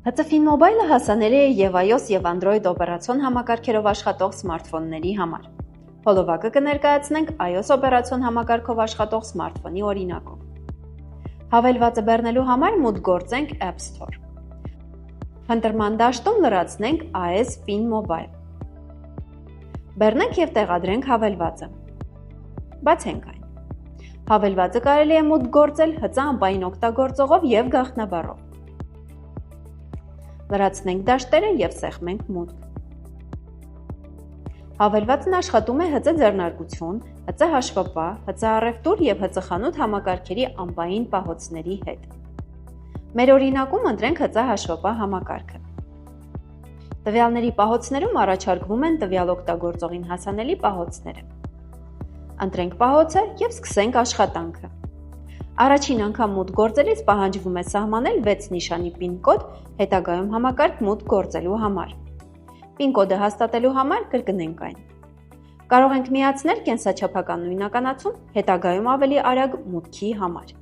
HCFIN Mobile-ը հասանելի է եւ iOS եւ Android օպերացիոն համակարգերով աշխատող սմարթֆոնների համար։ Հոլովակը կներկայացնենք iOS օպերացիոն համակարգով աշխատող սմարթֆոնի օրինակով։ Հավելվածը բեռնելու համար մուտք գործենք App Store։ Փնտրման դաշտում լրացնենք AS-FIN Mobile։ Բեռնենք եւ տեղադրենք հավելվածը։ Բացենք այն։ Հավելվածը կարելի է մուտք գործել HC անպային օգտագործողով եւ գաղտնաբառով։ Լրացնենք դաշտերը եւ սեղմենք մուտք։ Հավելվածն աշխատում է HC ձեռնարկություն, HC հաշվապահ, HC առևտուր եւ HC խանութ համակարգերի անպային պահոցների հետ։ Մեր օրինակում ընտրենք HC հաշվապահ համակարգը։ Տվյալների պահոցներում առաջարկվում են տվյալ օգտագործողին հասանելի պահոցները։ Ընտրենք պահոցը եւ սկսենք աշխատանքը։ Առաջին անգամ մուտք գործելիս պահանջվում է սահմանել 6 նիշանի PIN կոդ հետագայում համակարգ մուտք գործելու համար։ PIN կոդը հաստատելու համար կրկնենք այն։ Կարող ենք միացնել կենսաչափական նույնականացում հետագայում ավելի արագ մուտքի համար։